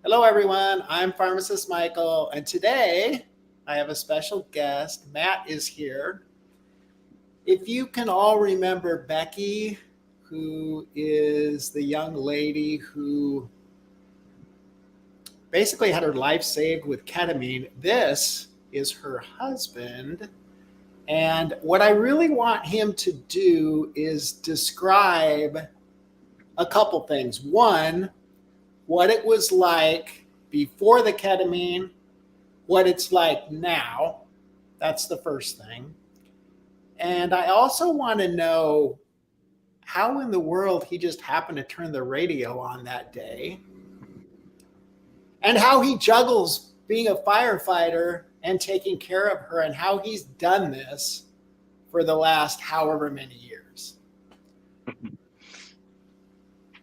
Hello, everyone. I'm Pharmacist Michael, and today I have a special guest. Matt is here. If you can all remember Becky, who is the young lady who basically had her life saved with ketamine, this is her husband. And what I really want him to do is describe a couple things. One, what it was like before the ketamine, what it's like now. That's the first thing. And I also want to know how in the world he just happened to turn the radio on that day and how he juggles being a firefighter and taking care of her and how he's done this for the last however many years.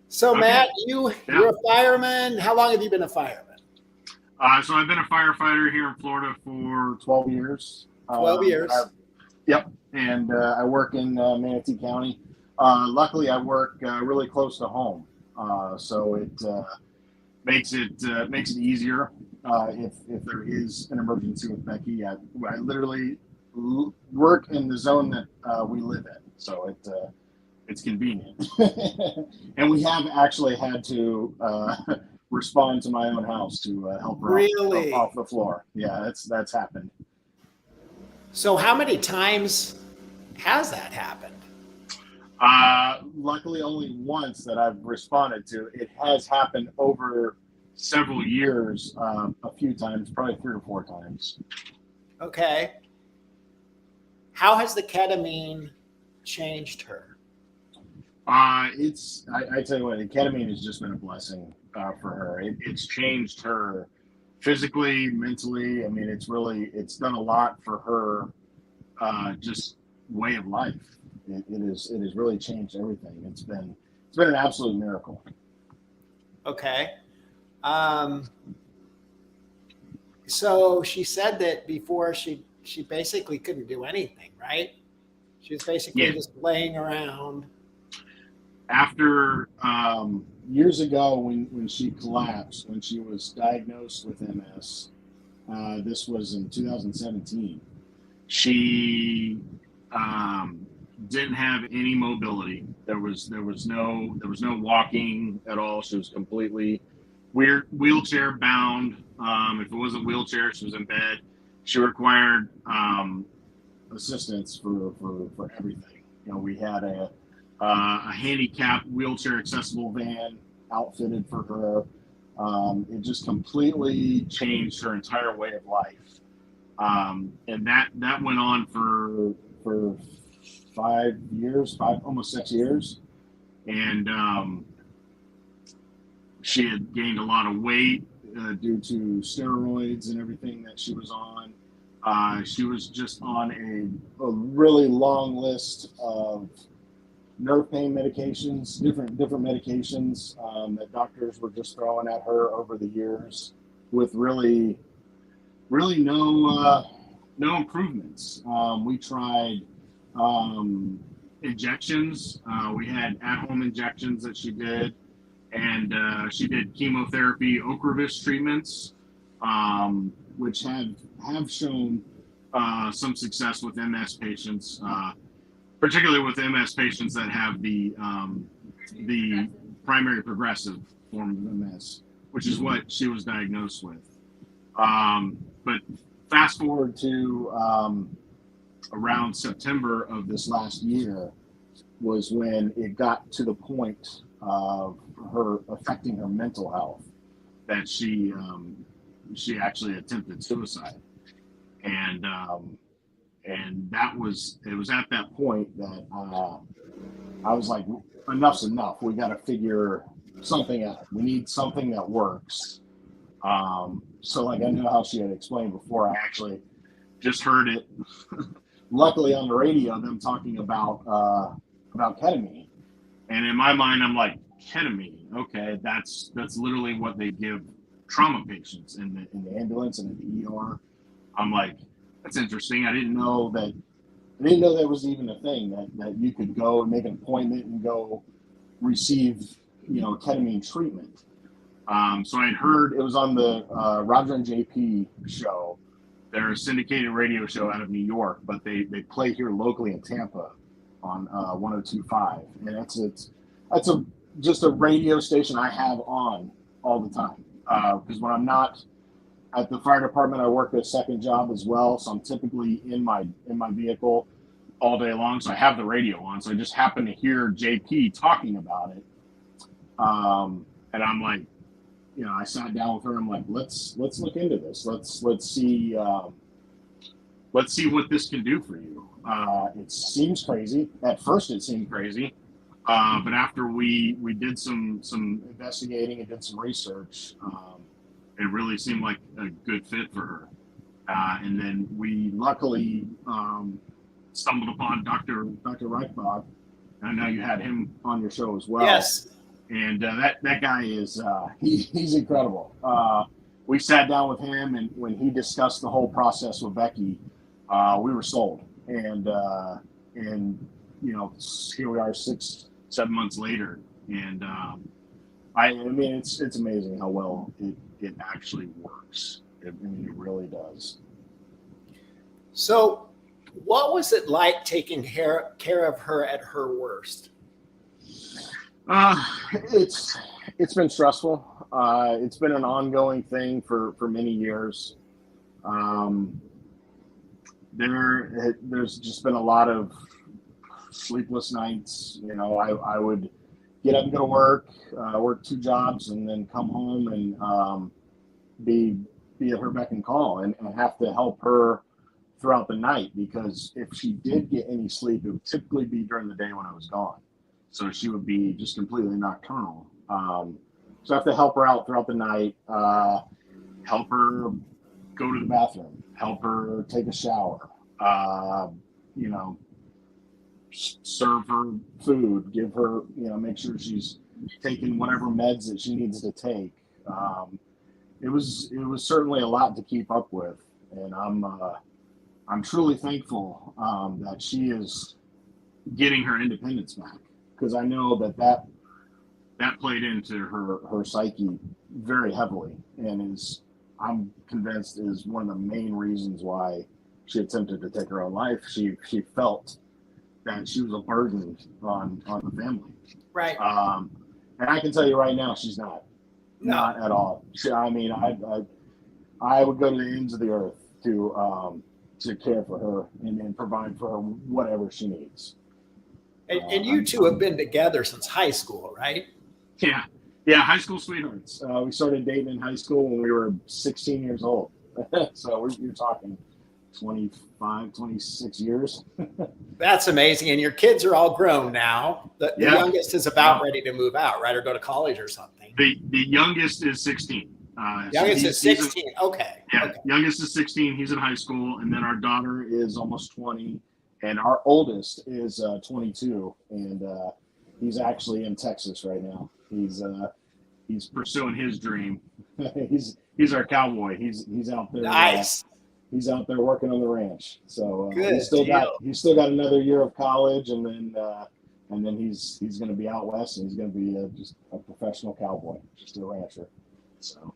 So, okay. Matt, you're a fireman. How long have you been a fireman? So I've been a firefighter here in Florida for 12 years. 12 years. Yep. And I work in Manatee County. Luckily, I work really close to home. So it makes it easier if there is an emergency with Becky. I literally work in the zone that we live in. So it's convenient. And we have actually had to respond to my own house to help her off the floor. Yeah, that's happened. So how many times has that happened? Luckily, only once that I've responded to. It has happened over several years, a few times, probably 3 or 4 times. Okay. How has the ketamine changed her? I tell you what, the ketamine has just been a blessing for her. It's changed her physically, mentally. I mean, it's done a lot for her, just way of life. It has really changed everything. It's been an absolute miracle. Okay. So she said that before she basically couldn't do anything, right? She was basically just laying around. After years ago, when she collapsed, when she was diagnosed with MS, this was in 2017. She didn't have any mobility. There was no walking at all. She was completely wheelchair bound. If it wasn't wheelchair, she was in bed. She required assistance for everything. You know, we had a handicapped wheelchair accessible van outfitted for her. It just completely changed her entire way of life. And that went on for 5 years, almost 6 years. And she had gained a lot of weight due to steroids and everything that she was on. She was just on a really long list of nerve pain medications, different medications that doctors were just throwing at her over the years, with really no improvements. We tried injections. We had at-home injections that she did, and she did chemotherapy, Ocrevus treatments, which have shown some success with MS patients. Particularly with MS patients that have the primary progressive form of MS, which is what she was diagnosed with. But fast forward to around September of this last year was when it got to the point of her affecting her mental health, that she actually attempted suicide. And it was at that point that I was like, enough's enough. We got to figure something out. We need something that works. So like I know how she had explained before, I actually just heard it, luckily on the radio, them talking about ketamine. And in my mind, I'm like, ketamine, okay, that's literally what they give trauma patients in the ambulance and in the ER. I'm like, that's interesting. I didn't know that was even a thing, that you could go and make an appointment and go receive, ketamine treatment. So I had heard it was on the Roger and JP show. They're a syndicated radio show out of New York, but they play here locally in Tampa on 102.5, and that's just a radio station I have on all the time. Because when I'm not at the fire department, I work a second job as well, so I'm typically in my vehicle all day long. So I have the radio on, so I just happen to hear JP talking about it, and I'm like, I sat down with her. I'm like, let's look into this. Let's see what this can do for you. It seems crazy. At first, it seemed crazy, but after we did some investigating and did some research, it really seemed like a good fit for her. And then we luckily stumbled upon Dr. Reichbach. And I know you had him on your show as well. Yes. And that guy is he's incredible. We sat down with him, and when he discussed the whole process with Becky, we were sold. And here we are 6-7 months later, and I mean it's amazing how well it actually works. It really does. So, what was it like taking care of her at her worst? It's been stressful. It's been an ongoing thing for many years. There's just been a lot of sleepless nights. I would get up and go to work 2 jobs, and then come home and be at her beck and call, and have to help her throughout the night, because if she did get any sleep, it would typically be during the day when I was gone. So she would be just completely nocturnal. So I have to help her out throughout the night, help her go to the bathroom, help her take a shower, serve her food, give her, make sure she's taking whatever meds that she needs to take. It was certainly a lot to keep up with, and I'm truly thankful that she is getting her independence back, because I know that played into her psyche very heavily, and I'm convinced is one of the main reasons why she attempted to take her own life. She felt that she was a burden on the family. Right. And I can tell you right now, she's not. No. Not at all. I would go to the ends of the earth to care for her and provide for her whatever she needs. And you two have been together since high school, right? Yeah, high school sweethearts. We started dating in high school when we were 16 years old. So you're talking 25, 26 years. That's amazing. And your kids are all grown now. The youngest is about ready to move out, right? Or go to college or something. The youngest is 16. Youngest is 16. Okay. Yeah, okay. Youngest is 16. He's in high school. And then our daughter is almost 20. And our oldest is 22. And he's actually in Texas right now. He's pursuing his dream. he's our cowboy. He's out there. Nice. He's out there working on the ranch. So Good he's still got another year of college, and then he's going to be out west, and he's going to be just a professional cowboy, just a rancher. So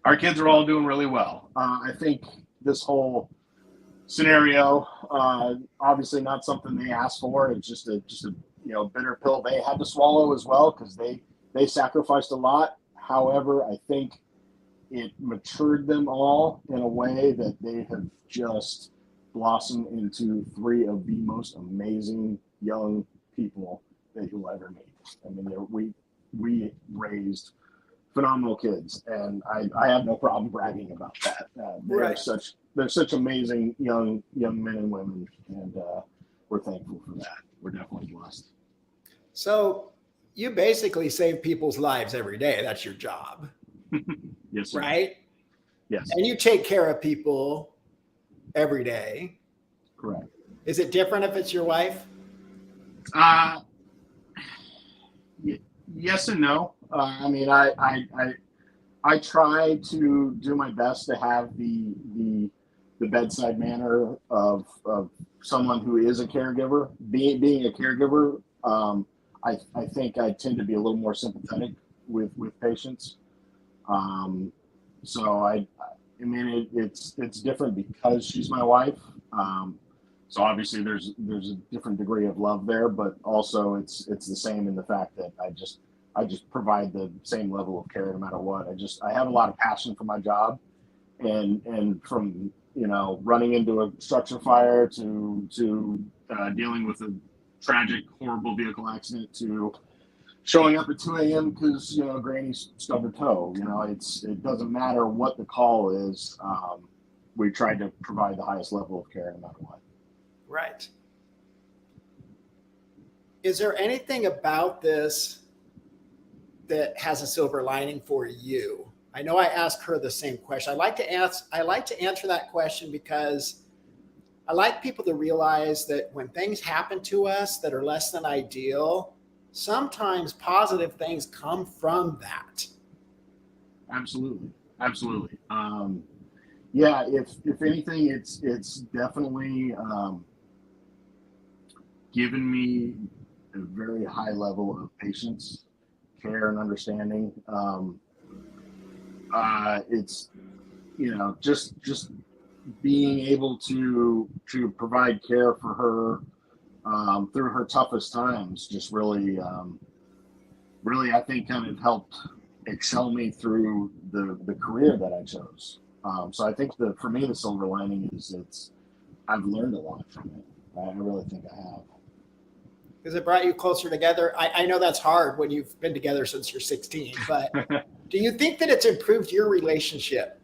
our kids are all doing really well. I think this whole scenario, obviously not something they asked for. It's just a bitter pill they had to swallow as well, because they sacrificed a lot. However, I think it matured them all in a way that they have just blossomed into 3 of the most amazing young people that you'll ever meet. I mean, we raised phenomenal kids, and I have no problem bragging about that. They're such amazing young men and women, and we're thankful for that. We're definitely blessed. So you basically save people's lives every day. That's your job. Yes, sir. Right? Yes. And you take care of people every day. Correct. Is it different if it's your wife? Yes and no. I mean, I try to do my best to have the bedside manner of someone who is a caregiver. Being a caregiver, I think I tend to be a little more sympathetic with patients. So I mean, it's different because she's my wife. So obviously there's a different degree of love there, but also it's the same in the fact that I just provide the same level of care no matter what. I have a lot of passion for my job, and from running into a structure fire to dealing with a tragic, horrible vehicle accident to showing up at 2 a.m. because Granny stubbed her toe. It doesn't matter what the call is. We try to provide the highest level of care no matter what. Right. Is there anything about this that has a silver lining for you? I know I asked her the same question. I like to answer that question because I like people to realize that when things happen to us that are less than ideal, sometimes positive things come from that. Absolutely. Yeah, if anything, it's definitely given me a very high level of patience, care, and understanding. It's just being able to provide care for her through her toughest times just really I think kind of helped excel me through the career that I chose. So I think for me the silver lining is I've learned a lot from it. I really think I have. Because it brought you closer together. I know that's hard when you've been together since you're 16, but do you think that it's improved your relationship?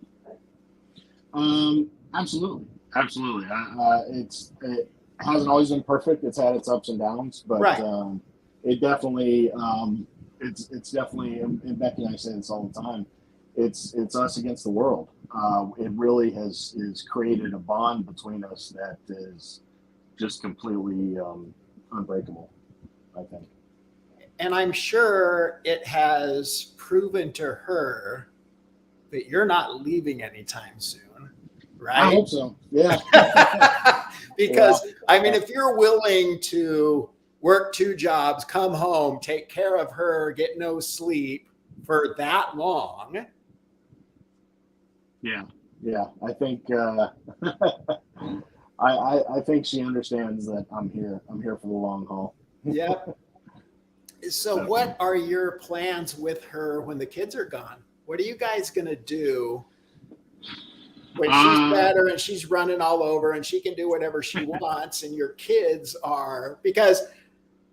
Absolutely. It hasn't always been perfect. It's had its ups and downs, but right. It definitely it's definitely, and Becky and I say this all the time, it's us against the world. It really has created a bond between us that is just completely unbreakable, I think. And I'm sure it has proven to her that you're not leaving anytime soon, right? I hope so. Yeah. Because I mean, if you're willing to work 2 jobs, come home, take care of her, get no sleep for that long. Yeah. I think I think she understands that I'm here for the long haul. Yep. So what are your plans with her when the kids are gone? What are you guys going to do when she's better and she's running all over and she can do whatever she wants and your kids are, because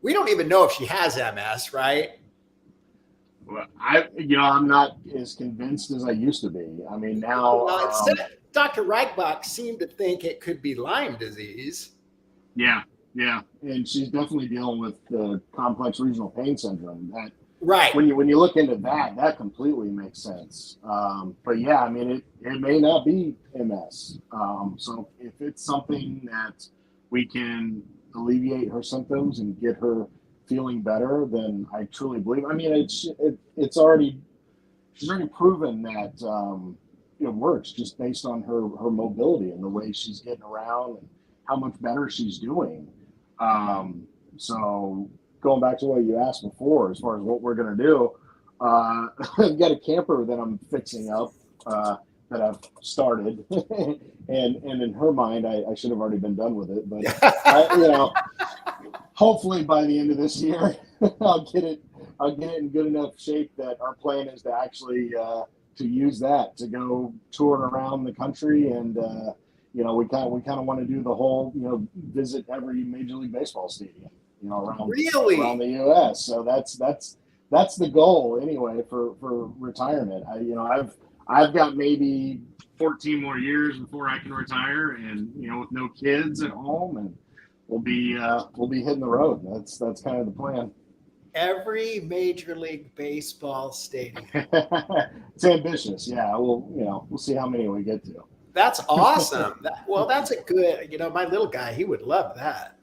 we don't even know if she has MS, right? Well, I'm not as convinced as I used to be. I mean, now Dr. Reichbach seemed to think it could be Lyme disease. Yeah. And she's definitely dealing with the complex regional pain syndrome. That right. When you look into that completely makes sense. But yeah, I mean, it may not be MS. So if it's something that we can alleviate her symptoms and get her feeling better, then I truly believe. I mean, she's already proven that it works just based on her mobility and the way she's getting around and how much better she's doing. So going back to what you asked before, as far as what we're going to do, I've got a camper that I'm fixing up that I've started, and in her mind, I should have already been done with it, but hopefully by the end of this year, I'll get it in good enough shape that our plan is to actually to use that to go touring around the country, and we kind of want to do the whole visit every Major League Baseball stadium around the U.S. So that's the goal anyway for retirement. I've got maybe 14 more years before I can retire, and with no kids at home, and we'll be hitting the road. That's kind of the plan. Every Major League Baseball stadium. It's ambitious, yeah. We'll see how many we get to. That's awesome. That's a good. My little guy, he would love that.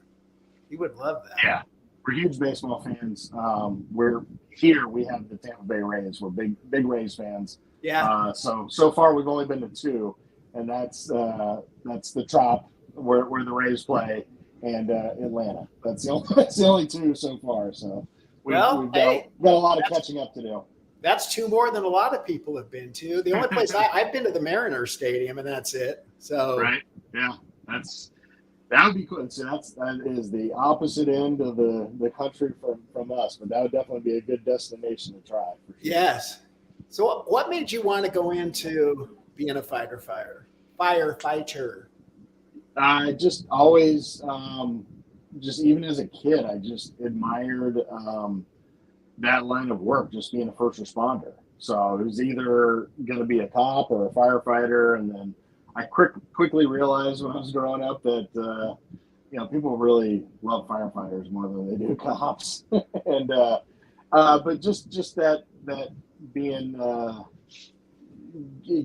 He would love that. Yeah, we're huge baseball fans. We're here. We have the Tampa Bay Rays. We're big Rays fans. Yeah. So far we've only been to 2, and that's the Trop where the Rays play, and Atlanta. That's the only 2 so far. So we've got a lot of catching up to do. That's two more than a lot of people have been to. The only place I've been to the Mariners Stadium, and that's it. So Right? Yeah, that would be cool. So that is the opposite end of the country from us, but that would definitely be a good destination to try. For sure. yes. So what made you want to go into being a firefighter? I just always, just even as a kid, I just admired that line of work, just being a first responder. So it was either going to be a cop or a firefighter, and then I quickly realized when I was growing up that people really love firefighters more than they do cops, and but just that being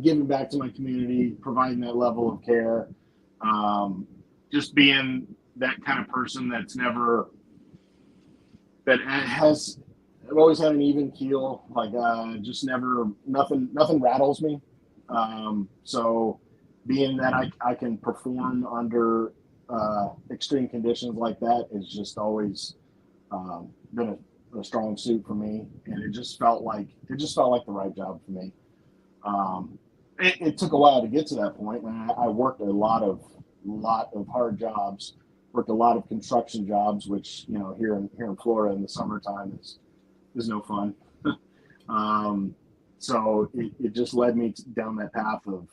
giving back to my community, providing that level of care, just being that kind of person that has I've always had an even keel, like just never nothing rattles me. So being that I can perform under extreme conditions like that is just always been a strong suit for me, and it just felt like the right job for me. It took a while to get to that point, and I worked a lot of hard jobs, worked a lot of construction jobs, which here in Florida in the summertime is no fun. So it just led me down that path of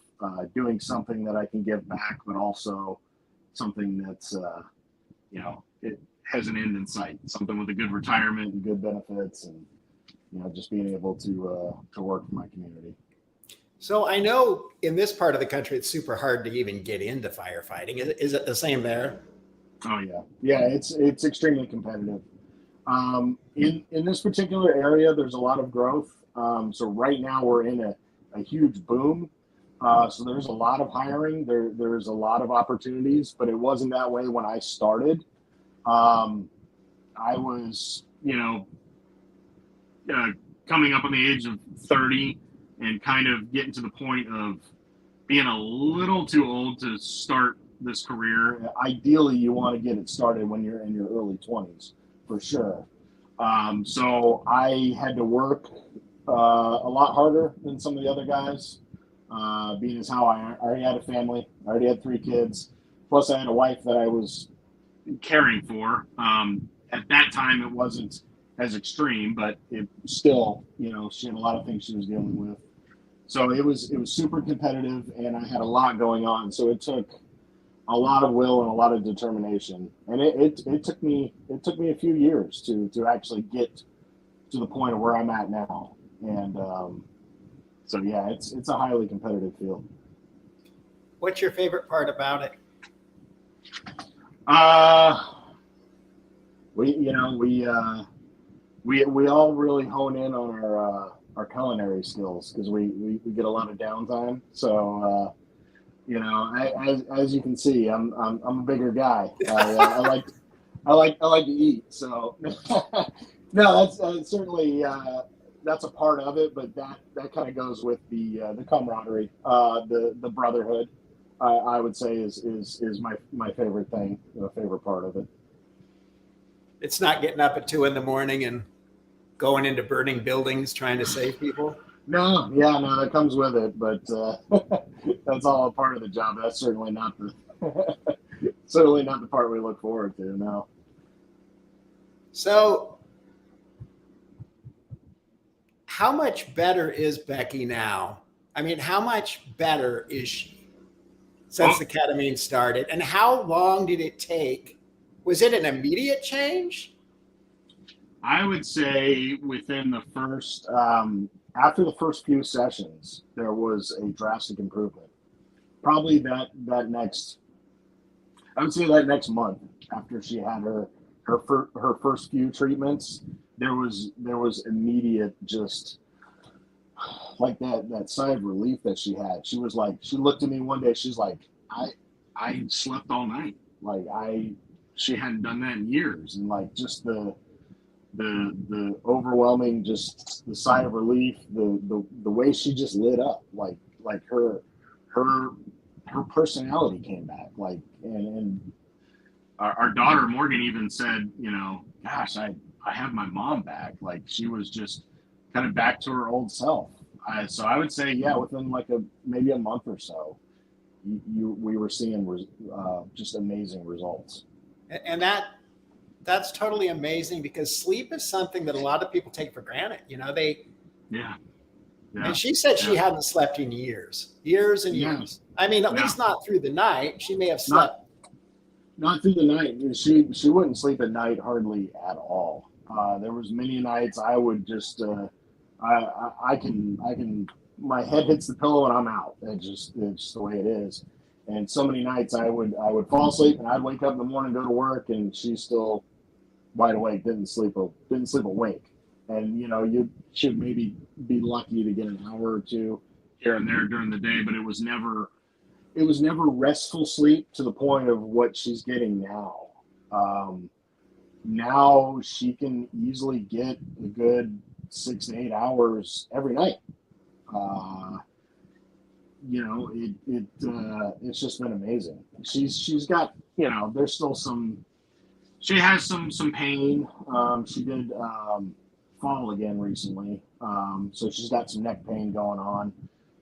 doing something that I can give back, but also something that's it has an end in sight, something with a good retirement and good benefits, and just being able to work for my community. So I know in this part of the country, it's super hard to even get into firefighting. Is it the same there? Oh yeah. It's extremely competitive. In this particular area, there's a lot of growth. So right now we're in a huge boom. So there's a lot of hiring. There's a lot of opportunities, but it wasn't that way when I started. I was, coming up on the age of 30 and kind of getting to the point of being a little too old to start this career. Ideally, you want to get it started when you're in your early 20s, for sure. So I had to work a lot harder than some of the other guys, being as how I already had a family. I already had 3 kids. Plus, I had a wife that I was caring for. At that time, it wasn't as extreme, but it still, she had a lot of things she was dealing with. So it was super competitive, and I had a lot going on. So it took a lot of will and a lot of determination, and it took me a few years to actually get to the point of where I'm at now. And so yeah, it's a highly competitive field. What's your favorite part about it? We all really hone in on our culinary skills, because we get a lot of downtime. So as you can see, I'm a bigger guy. I like to eat. So no, that's certainly that's a part of it, but that kind of goes with the camaraderie, the brotherhood. I would say is my favorite thing, favorite part of it. It's not getting up at 2 a.m. and going into burning buildings trying to save people. No, that comes with it, but that's all a part of the job. That's certainly not the part we look forward to. No. So, how much better is Becky now? I mean, how much better is she since the ketamine started? And how long did it take? Was it an immediate change? I would say within the first, after the first few sessions, there was a drastic improvement. Probably that next month, after she had her first few treatments, there was immediate, just like that sigh of relief that she had. She looked at me one day, she's like, I slept all night. Like she hadn't done that in years. And like just the overwhelming, just the sigh of relief, the way she just lit up, like her personality came back, like, and our daughter Morgan even said, gosh, I have my mom back. Like she was just kind of back to her old self. So I would say, yeah, within like maybe a month or so, we were seeing just amazing results. And that's totally amazing, because sleep is something that a lot of people take for granted. Yeah, yeah, And she said she yeah, hadn't slept in years and yeah, years. I mean, at yeah. least not through the night. She may have Not slept. not through the night. She wouldn't sleep at night hardly at all. There was many nights I would just I can my head hits the pillow and I'm out. It's the way it is. And so many nights I would fall asleep and I'd wake up in the morning, go to work, and she's still wide awake, didn't sleep awake. And you should maybe be lucky to get an hour or two here and there during the day, but it was never restful sleep to the point of what she's getting now. Now she can easily get a good 6 to 8 hours every night. Uh, it's just been amazing. She's got there's still some. She has some pain. She did fall again recently, so she's got some neck pain going on,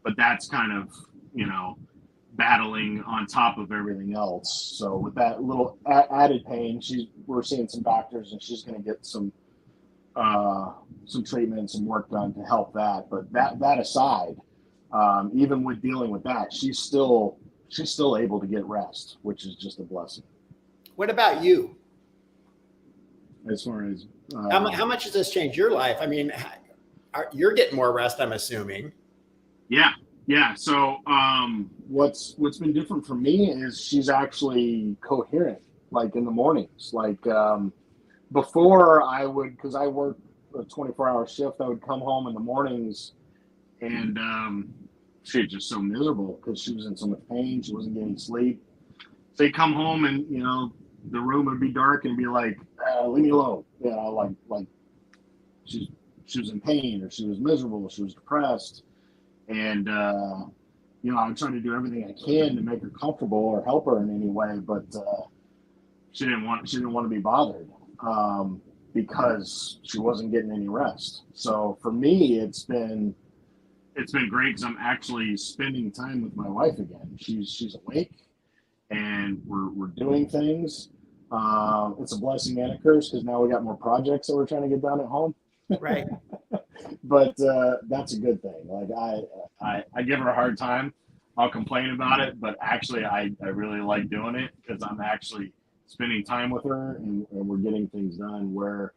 but that's kind of battling on top of everything else. So with that little added pain, we're seeing some doctors, and she's going to get some treatment and some work done to help that. But that aside, even with dealing with that, she's still able to get rest, which is just a blessing. What about you? As far as How much has this changed your life? I mean, you're getting more rest, I'm assuming. yeah. So what's been different for me is she's actually coherent, like in the mornings. Like before, because I work a 24-hour shift, I would come home in the mornings, and she was just so miserable because she was in so much pain. She wasn't getting sleep. So you come home, and the room would be dark and be like, leave me alone. Like she was in pain, or she was miserable, or she was depressed. And I'm trying to do everything I can to make her comfortable or help her in any way, but she didn't want to be bothered because she wasn't getting any rest. So for me, it's been great because I'm actually spending time with my wife again. She's awake, and we're doing things. It's a blessing and a curse because now we got more projects that we're trying to get done at home. Right. But that's a good thing. Like I give her a hard time. I'll complain about it, but actually I really like doing it because I'm actually spending time with her, and we're getting things done where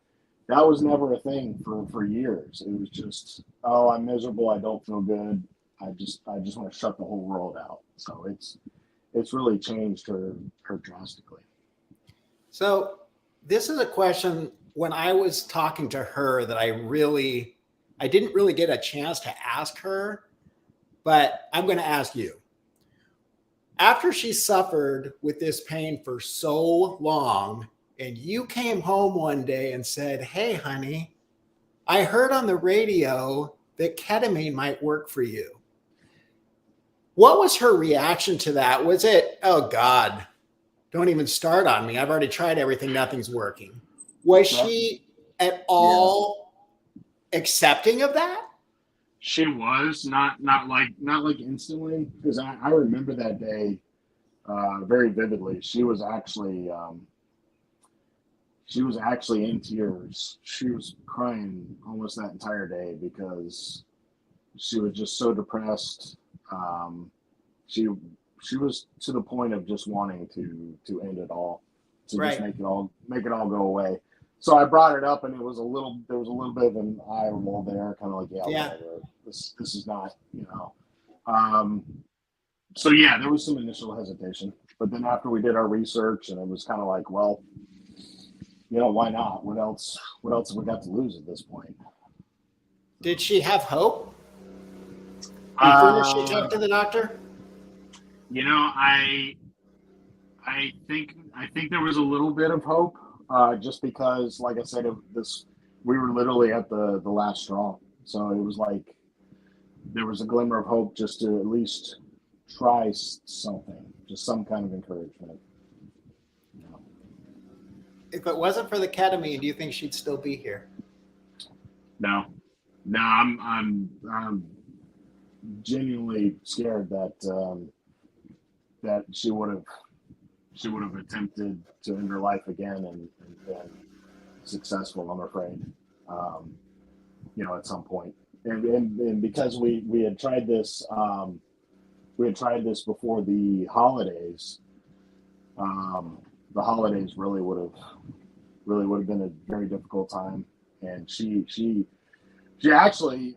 that was never a thing for years. It was just, oh, I'm miserable. I don't feel good. I just want to shut the whole world out. So it's really changed her drastically. So this is a question, when I was talking to her, that I didn't really get a chance to ask her, but I'm going to ask you. After she suffered with this pain for so long, and you came home one day and said, "Hey, honey, I heard on the radio that ketamine might work for you." What was her reaction to that? Was it, "Oh God, don't even start on me. I've already tried everything. Nothing's working"? Was she at Yeah. all accepting of that? She was not like instantly, because I remember that day very vividly. She was actually in tears. She was crying almost that entire day because she was just so depressed. Um, she she was to the point of just wanting to end it all, to just Right. make it all go away. So I brought it up, and there was a little bit of an eye roll there, kind of like, yeah, Yeah. whatever. This is not. Um, so yeah, there was some initial hesitation, but then after we did our research, and it was kind of like, well, why not? What else? What else have we got to lose at this point? Did she have hope before she Uh, talked to the doctor? I think there was a little bit of hope, just because, like I said, we were literally at the last straw. So it was like there was a glimmer of hope just to at least try something, just some kind of encouragement. If it wasn't for the ketamine, do you think she'd still be here? No, No, I'm genuinely scared that that she would have attempted to end her life again and been successful. I'm afraid, at some point, and because we had tried this, before the holidays. The holidays really would have been a very difficult time, and she actually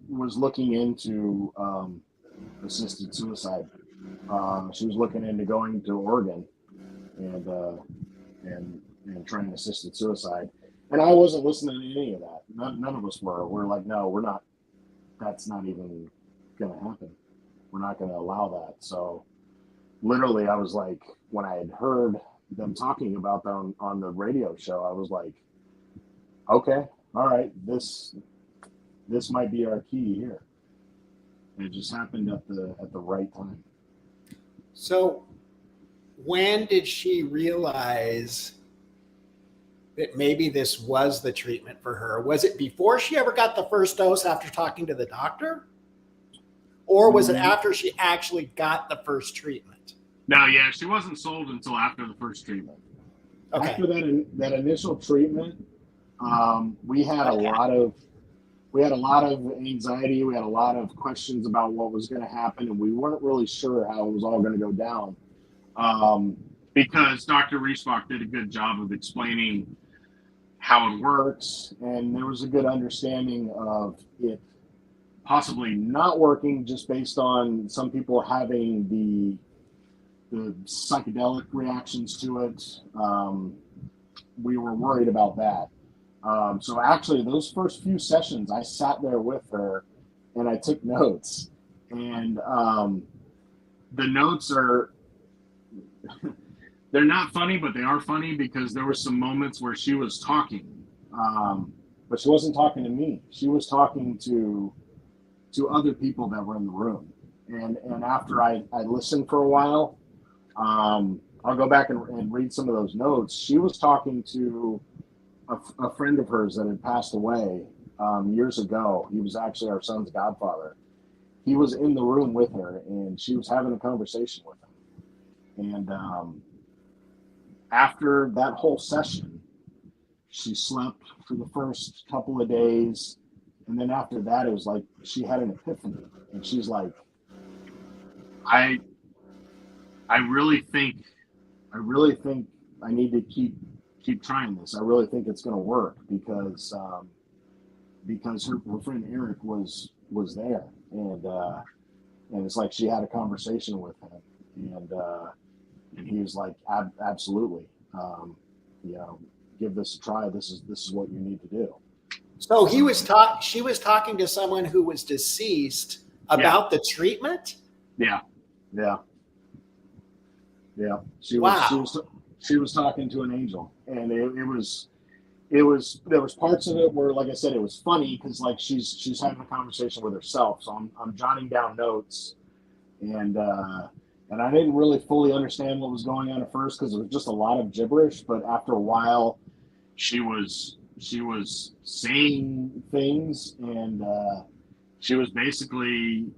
was looking into assisted suicide. She was looking into going to Oregon and trying assisted suicide, and I wasn't listening to any of that. None of us were. We're like, no, we're not. That's not even going to happen. We're not going to allow that. So literally, I was like, when I had heard them talking about that on the radio show, I was like, okay, all right, this might be our key here. And it just happened at the right time. So when did she realize that maybe this was the treatment for her? Was it before she ever got the first dose after talking to the doctor? Or was it after she actually got the first treatment? No, yeah, she wasn't sold until after the first treatment. Okay. After that initial treatment, we had a lot of anxiety. We had a lot of questions about what was going to happen, and we weren't really sure how it was all going to go down. Because Dr. Riesbach did a good job of explaining how it works, and there was a good understanding of it possibly not working just based on some people having the psychedelic reactions to it. We were worried about that. So actually, those first few sessions, I sat there with her and I took notes. And the notes are, they're not funny, but they are funny because there were some moments where she was talking. But she wasn't talking to me. She was talking to other people that were in the room. And after I listened for a while, I'll go back and read some of those notes. She was talking to a friend of hers that had passed away years ago. He was actually our son's godfather. He was in the room with her, and she was having a conversation with him. And after that whole session, she slept for the first couple of days. And then after that, it was like she had an epiphany. And she's like, I really think I need to keep trying this. I really think it's going to work because her friend Eric was there, and it's like she had a conversation with him, and he was like, absolutely, give this a try. This is what you need to do. So she was talking to someone who was deceased about the treatment? Yeah. She was talking to an angel, and it was there was parts of it where, like I said, it was funny because like she's having a conversation with herself. So I'm jotting down notes, and I didn't really fully understand what was going on at first because it was just a lot of gibberish. But after a while, she was saying things, and she was basically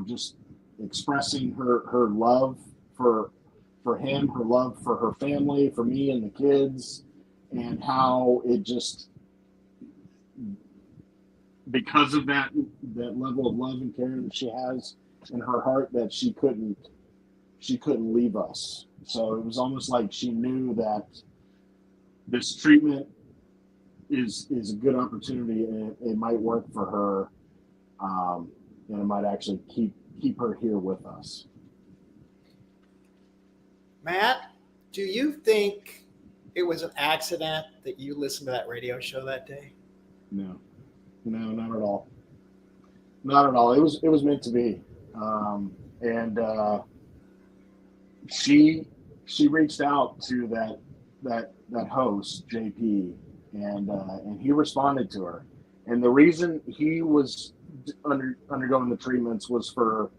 just expressing her love for him, her love for her family, for me and the kids, and how it just, because of that level of love and care that she has in her heart, that she couldn't leave us. So it was almost like she knew that this treatment is a good opportunity, and it might work for her, and it might actually keep her here with us. Matt, do you think it was an accident that you listened to that radio show that day? No, not at all. Not at all. It was meant to be. And she reached out to that host, JP, and he responded to her. And the reason he was undergoing the treatments was for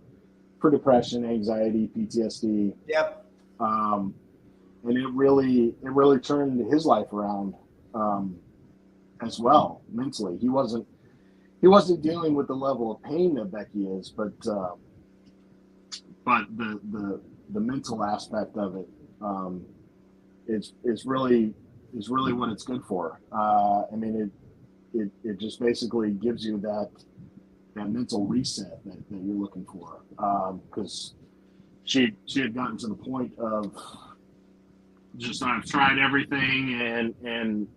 depression, anxiety, PTSD. Yep. And it really turned his life around. as well mentally. He wasn't dealing with the level of pain that Becky is, but the mental aspect of it is really what it's good for. I mean, it just basically gives you that mental reset that you're looking for, because she had gotten to the point of just, I've tried everything and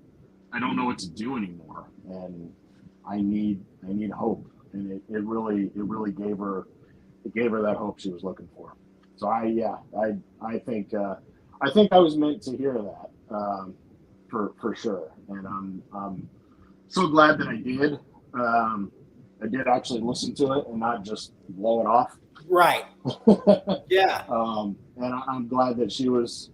I don't know what to do anymore, and I need hope, and it really gave her that hope she was looking for. So I think I was meant to hear that, for sure, and I'm so glad that I did. I did actually listen to it and not just blow it off. Right. Yeah. And I'm glad that she was.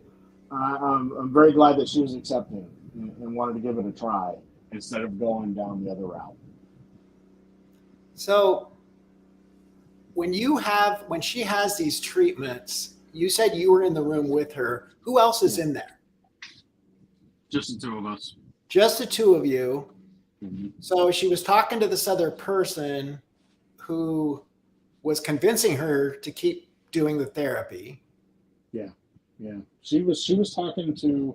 I'm very glad that she was accepting and wanted to give it a try instead of going down the other route. So when she has these treatments, you said you were in the room with her. Who else is in there? Just the two of us. Just the two of you. Mm-hmm. So she was talking to this other person who was convincing her to keep doing the therapy. Yeah. She was talking to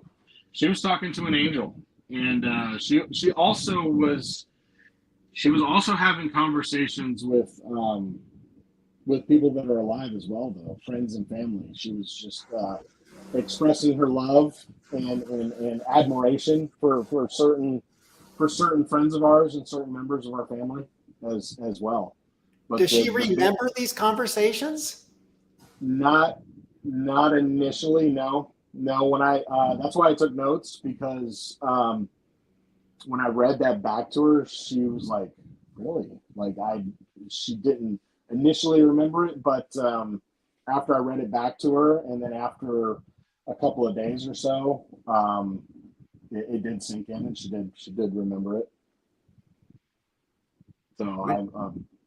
an angel, and she also was having conversations with people that are alive as well, though, friends and family. She was just expressing her love and admiration for certain friends of ours and certain members of our family as well. But does she remember these conversations? Not initially, no. When I that's why I took notes, because when I read that back to her, she was like, really? Like, she didn't initially remember it, but after I read it back to her, and then after a couple of days or so, it did sink in, and she did remember it. So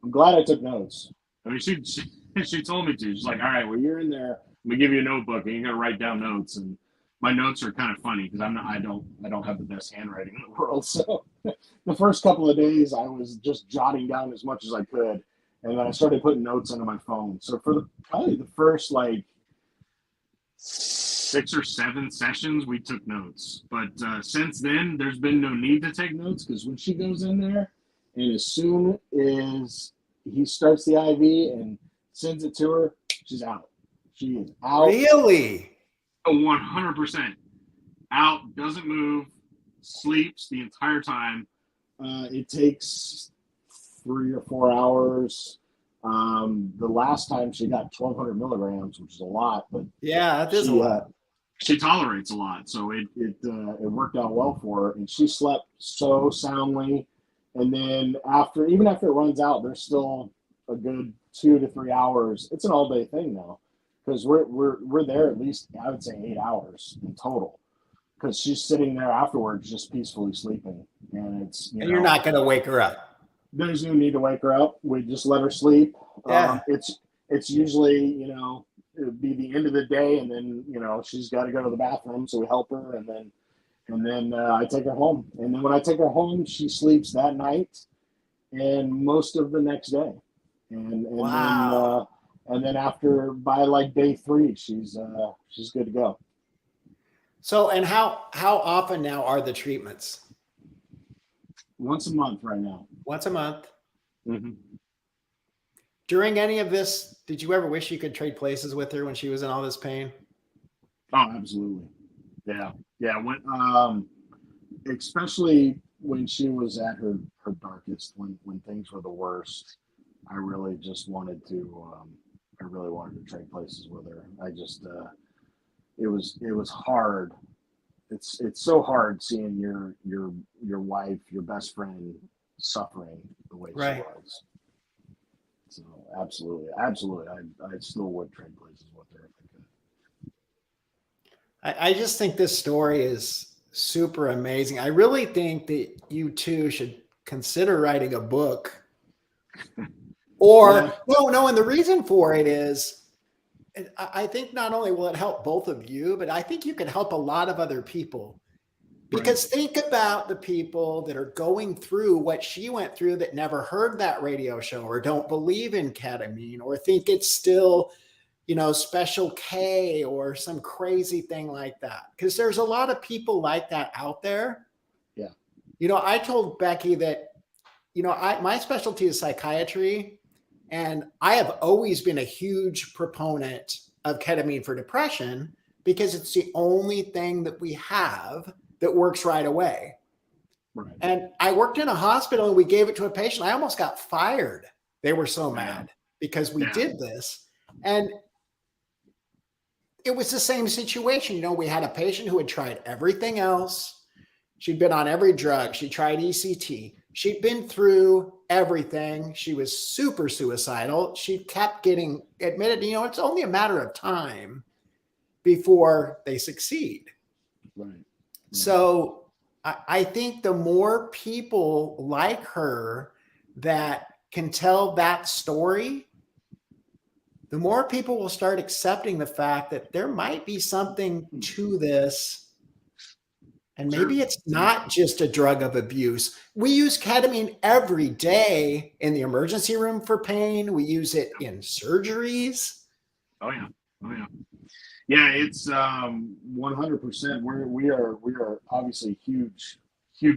I'm glad I took notes. I mean, she told me to. She's like, all right, well, you're in there. We give you a notebook, and you're gonna write down notes. And my notes are kind of funny because I don't have the best handwriting in the world. So the first couple of days, I was just jotting down as much as I could, and then I started putting notes into my phone. So for probably the first like 6 or 7 sessions, we took notes. But since then, there's been no need to take notes, because when she goes in there, and as soon as he starts the IV and sends it to her, she's out. She is out. Really? 100% out. Doesn't move. Sleeps the entire time. It takes 3 or 4 hours. The last time she got 1,200 milligrams, which is a lot, but yeah, that is a lot. She tolerates a lot, so it worked out well for her, and she slept so soundly. And then even after it runs out, there's still a good 2 to 3 hours. It's an all day thing now, because we're there at least, I would say, 8 hours in total, because she's sitting there afterwards just peacefully sleeping, and you're not going to wake her up. There's no need to wake her up. We just let her sleep. Yeah. It's usually, it'd be the end of the day, and then she's got to go to the bathroom, so we help her, and then I take her home. And then when I take her home, she sleeps that night and most of the next day. And wow. Then after, by like day 3, she's good to go. So, and how often now are the treatments? Once a month right now. Once a month. Mm-hmm. During any of this, did you ever wish you could trade places with her when she was in all this pain? Oh, absolutely. Yeah. When especially when she was at her darkest, when things were the worst, I really just wanted to trade places with her. I just it was hard. It's so hard seeing your wife, your best friend, suffering the way right. she was. So absolutely, I still would trade places with her if I could. I just think this story is super amazing. I really think that you two should consider writing a book. Or no, and the reason for it is, I think not only will it help both of you, but I think you can help a lot of other people, Because think about the people that are going through what she went through that never heard that radio show or don't believe in ketamine or think it's still, Special K or some crazy thing like that. Because there's a lot of people like that out there. Yeah. I told Becky that, my specialty is psychiatry, and I have always been a huge proponent of ketamine for depression because it's the only thing that we have that works right away. Right. And I worked in a hospital and we gave it to a patient. I almost got fired. They were so mad because we did this. And it was the same situation. We had a patient who had tried everything else. She'd been on every drug. She tried ECT. She'd been through everything. She was super suicidal. She kept getting admitted. It's only a matter of time before they succeed. Right. So I think the more people like her that can tell that story, the more people will start accepting the fact that there might be something to this. And maybe it's not just a drug of abuse. We use ketamine every day in the emergency room for pain. We use it in surgeries. Oh yeah. Yeah, it's 100%. We are obviously huge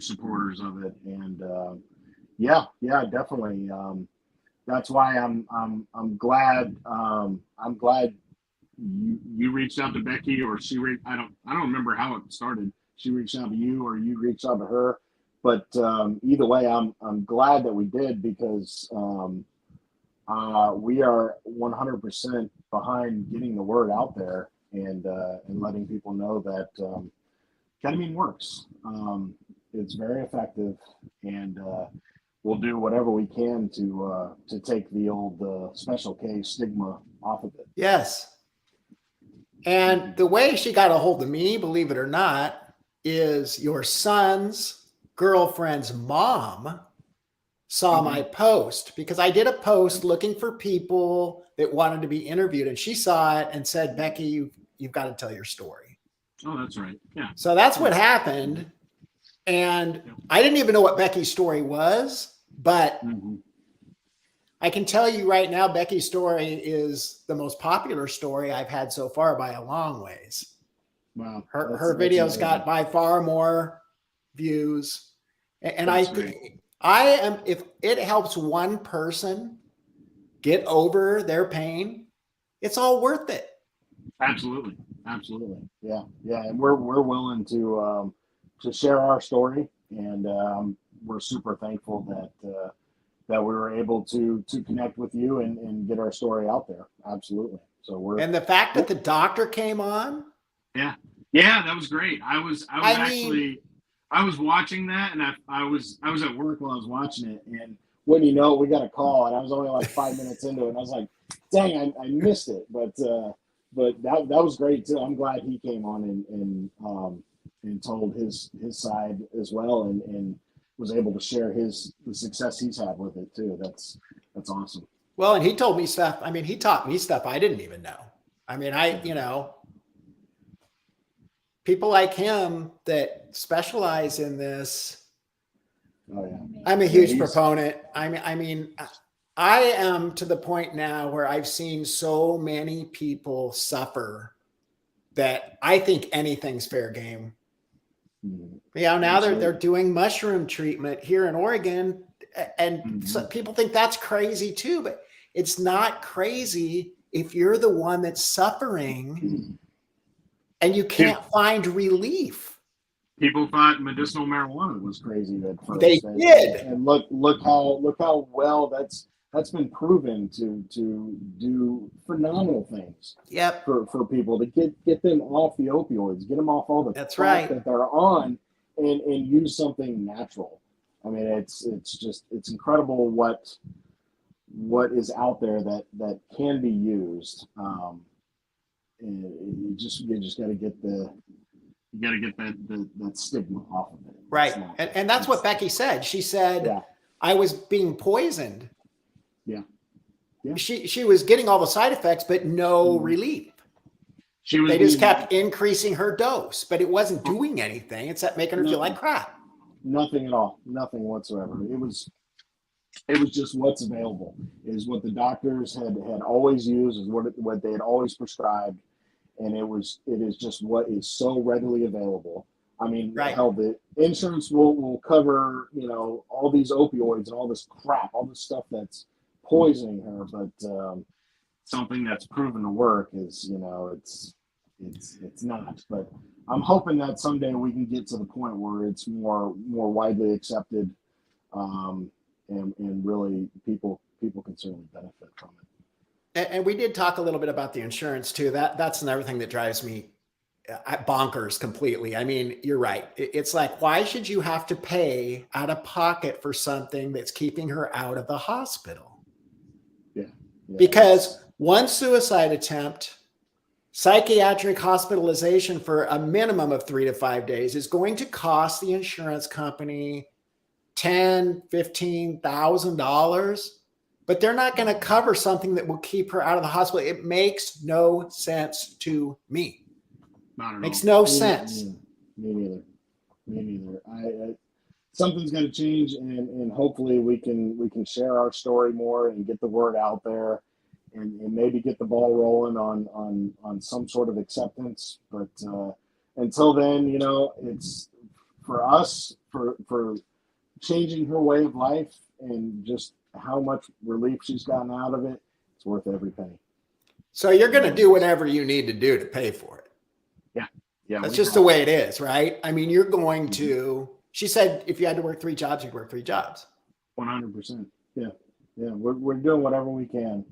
supporters of it, and yeah, definitely. That's why I'm glad you reached out to Becky, or I don't remember how it started. She reached out to you, or you reached out to her, but either way, I'm glad that we did, because we are 100% behind getting the word out there and letting people know that ketamine works. It's very effective, and we'll do whatever we can to take the old Special K stigma off of it. Yes. And the way she got a hold of me, believe it or not, is your son's girlfriend's mom saw my post, because I did a post looking for people that wanted to be interviewed, and she saw it and said, Becky, you've got to tell your story. Oh, that's right. Yeah. So that's what happened. And I didn't even know what Becky's story was, but I can tell you right now, Becky's story is the most popular story I've had so far by a long ways. Wow. Her videos got by far more views. And if it helps one person get over their pain, it's all worth it. Absolutely. Yeah. And we're willing to share our story, and we're super thankful that we were able to connect with you and get our story out there. Absolutely. So and the fact that the doctor came on. Yeah, that was great. I was watching that, and I was at work while I was watching it, and when we got a call, and I was only like 5 minutes into it, and I was like, dang, I missed it. But that was great too. I'm glad he came on and told his side as well, and was able to share the success he's had with it too. That's awesome. Well, and he told me stuff. I mean, he taught me stuff I didn't even know. I mean, people like him that specialize in this. Oh yeah. I'm a huge proponent. I mean, I am to the point now where I've seen so many people suffer that I think anything's fair game. Now they're doing mushroom treatment here in Oregon, and people think that's crazy too, but it's not crazy if you're the one that's suffering and you can't find relief. People thought medicinal marijuana was crazy at first. They did. And look how well that's been proven to do phenomenal things. Yep. For people to get them off the opioids, get them off all the right that they're on, and use something natural. I mean, it's incredible what is out there that can be used. And you just got to get that stigma off of it. Right. And that's what Becky said. She said, I was being poisoned. Yeah. She was getting all the side effects, but no relief. she was They just being kept increasing her dose, but it wasn't doing anything except making her feel like crap. nothing at all, nothing whatsoever. It was just what's available, is what the doctors had always used, is what they had always prescribed, and it is just what is so readily available. I mean, Right. hell, the insurance will cover, you know, all these opioids and all this crap, all this stuff that's poisoning her, but something that's proven to work is, you know, it's not. But I'm hoping that someday we can get to the point where it's more widely accepted, and really people can certainly benefit from it. And we did talk a little bit about the insurance too. That's another thing that drives me bonkers completely. I mean, you're right. It's like, why should you have to pay out of pocket for something that's keeping her out of the hospital? Yeah. Because one suicide attempt, psychiatric hospitalization for a minimum of 3 to 5 days is going to cost the insurance company $10,000-$15,000, but they're not going to cover something that will keep her out of the hospital. It makes no sense to me. Not at Makes all. no sense. Me neither. I something's got to change, and hopefully we can share our story more and get the word out there, and maybe get the ball rolling on some sort of acceptance. But until then, you know, it's for us, for changing her way of life and just how much relief she's gotten out of it. It's worth every penny. So you're going to do whatever you need to do to pay for it. Yeah. That's just the way it is, right? I mean, you're going to, she said, if you had to work 3 jobs, you'd work 3 jobs. 100%. Yeah. We're doing whatever we can,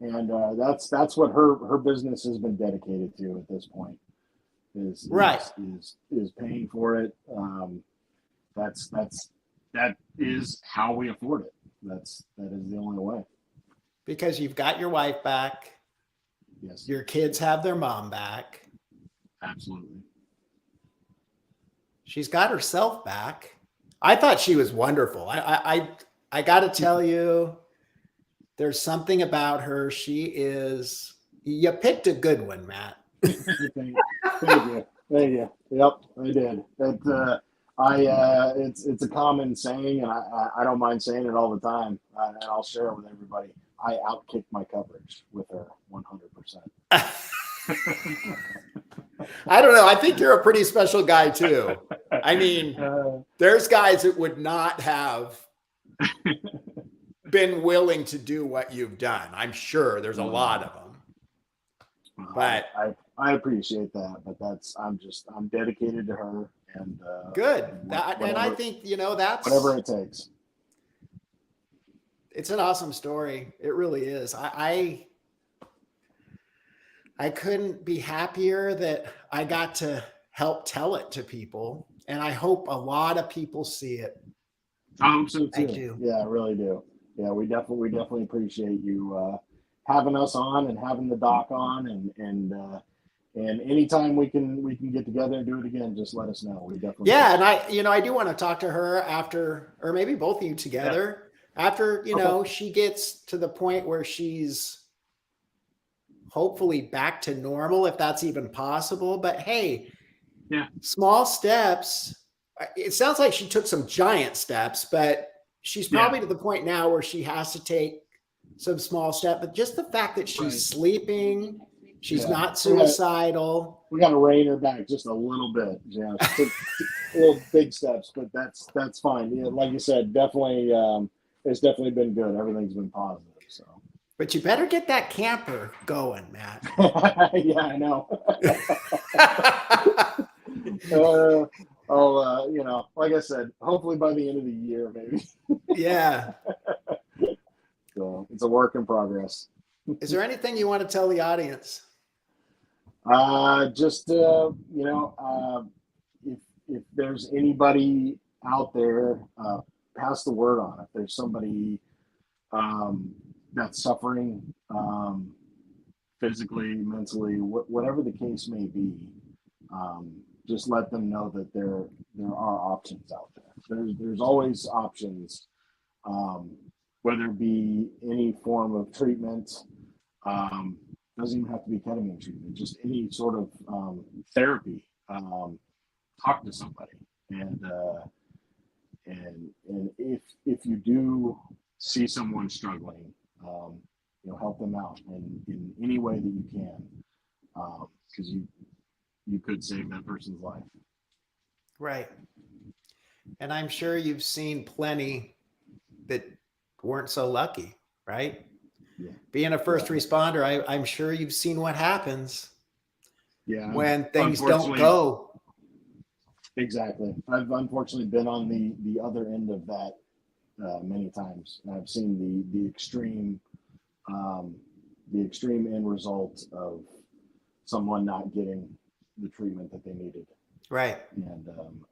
and that's what her business has been dedicated to at this point. Is paying for it. That is how we afford it. That is the only way. Because you've got your wife back. Yes. Your kids have their mom back. Absolutely. She's got herself back. I thought she was wonderful. I got to tell you, there's something about her. You picked a good one, Matt. Thank you. Yep, I did. It's a common saying, and I don't mind saying it all the time, and I'll share it with everybody. I outkicked my coverage with her 100%. I don't know. I think you're a pretty special guy too. I mean, there's guys that would not have been willing to do what you've done. I'm sure there's a lot of them. But I appreciate that, but I'm dedicated to her, and good. And I think, you know, that's whatever it takes. It's an awesome story. It really is. I couldn't be happier that I got to help tell it to people, and I hope a lot of people see it. I hope so too. I do. Yeah, I really do. Yeah, we definitely appreciate you having us on and having the doc on, and anytime we can get together and do it again, just let us know. We definitely. Yeah, and I do want to talk to her after, or maybe both of you together, after, she gets to the point where she's hopefully back to normal, if that's even possible. But hey, small steps. It sounds like she took some giant steps, but she's probably to the point now where she has to take some small steps. But just the fact that she's sleeping, she's not suicidal. We got to rein her back just a little bit. Yeah, she took little big steps, but that's fine. Yeah, like you said, definitely, it's definitely been good. Everything's been positive. So. But you better get that camper going, Matt. Yeah, I know. Like I said, hopefully by the end of the year, maybe. Yeah. So it's a work in progress. Is there anything you want to tell the audience? If there's anybody out there, pass the word on. If there's somebody that's suffering, physically, mentally, whatever the case may be, just let them know that there are options out there. There's always options, whether it be any form of treatment, Doesn't even have to be ketamine treatment, just any sort of therapy. Talk to somebody, and if you do see someone struggling, help them out in any way that you can, because you could save that person's life. Right. And I'm sure you've seen plenty that weren't so lucky, right? Yeah. Being a first responder, I'm sure you've seen what happens when things don't go. Exactly. I've unfortunately been on the other end of that many times. I've seen the extreme end result of someone not getting the treatment that they needed. Right.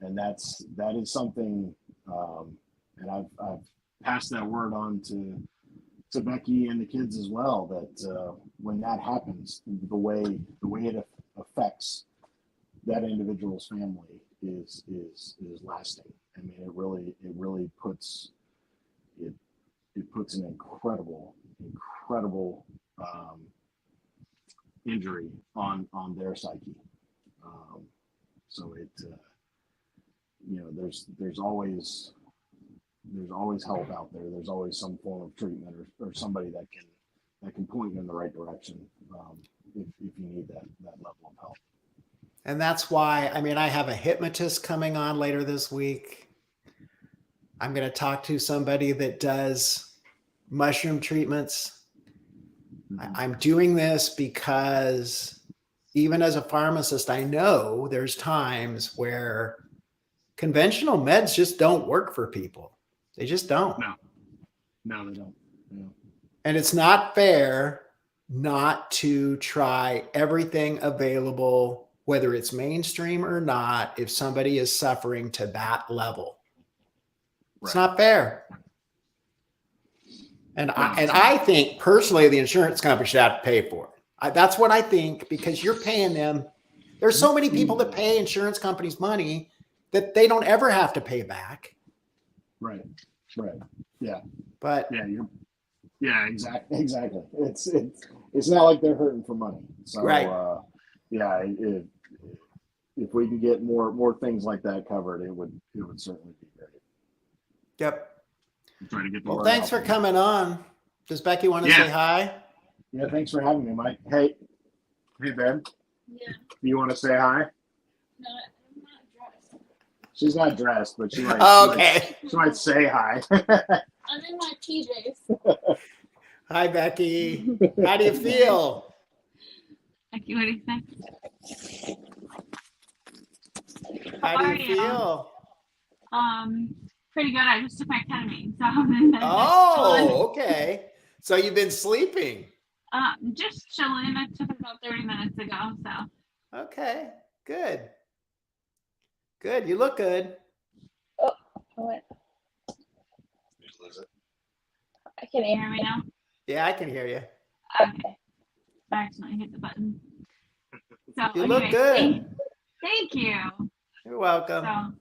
And that is something, and I've passed that word on to Becky and the kids as well, that when that happens, the way it affects that individual's family is lasting. I mean, it really puts an incredible injury on their psyche. So there's always help out there. There's always some form of treatment or somebody that can point you in the right direction, if you need that level of help. And that's why, I have a hypnotist coming on later this week. I'm going to talk to somebody that does mushroom treatments. Mm-hmm. I'm doing this because even as a pharmacist, I know there's times where conventional meds just don't work for people. They just don't. No, they don't. Yeah. And it's not fair not to try everything available, whether it's mainstream or not, if somebody is suffering to that level. It's not fair. And I think personally, the insurance company should have to pay for it. That's what I think, because you're paying them. There's so many people that pay insurance companies money that they don't ever have to pay back. Right. Yeah. But yeah, exactly. It's not like they're hurting for money. So right. If we could get more things like that covered, it would certainly be great. Yep. I'm trying to get the word thanks for coming on. Does Becky want to say hi? Yeah, thanks for having me, Mike. Hey, Ben. Yeah. Do you want to say hi? No, I'm not dressed. She's not dressed, but she might. Okay. She might say hi. I'm in my PJs. Hi, Becky. How do you feel? Becky, what do you think? How do you feel? Pretty good. I just took my ketamine, so. Oh, okay. So you've been sleeping? Just chilling. I took it about 30 minutes ago, so. Okay, good. Good. You look good. Oh, what? Can you hear me now? Yeah, I can hear you. Okay. I accidentally hit the button. So you look good. Thank you. You're welcome. So,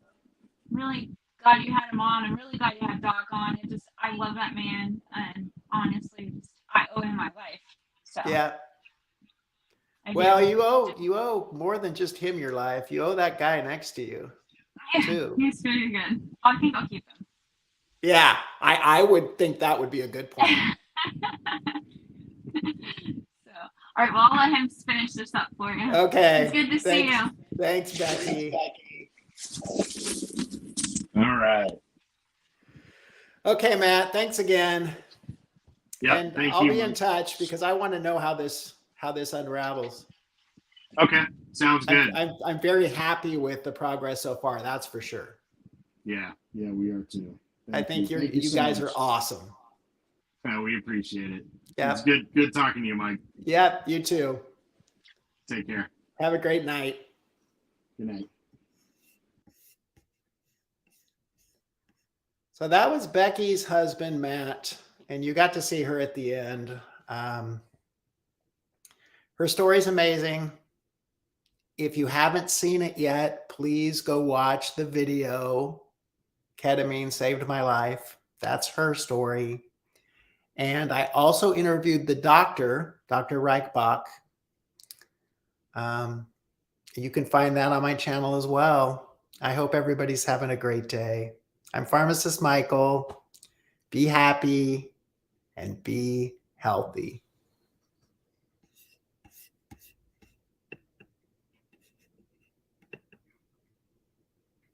really glad you had him on. I'm really glad you had Doc on. I love that man, and honestly, I owe him my life. So yeah. Well, you owe more than just him your life. You owe that guy next to you too. He's really good. I think I'll keep him. Yeah, I would think that would be a good point. So, all right. Well, I'll let him finish this up for you. Okay. It's good to see you. Thanks, Becky. All right. Okay, Matt. Thanks again. Yeah. And I'll be in touch because I want to know how this unravels. Okay. Sounds good. I'm very happy with the progress so far. That's for sure. Yeah. Yeah, we are too. I think you guys are awesome. Yeah, we appreciate it. Yeah. It's good talking to you, Mike. Yeah, you too. Take care. Have a great night. Good night. So that was Becky's husband, Matt, and you got to see her at the end. Her story's amazing. If you haven't seen it yet, please go watch the video. Ketamine saved my life. That's her story. And I also interviewed the doctor, Dr. Reichbach. You can find that on my channel as well. I hope everybody's having a great day. I'm Pharmacist Michael. Be happy and be healthy.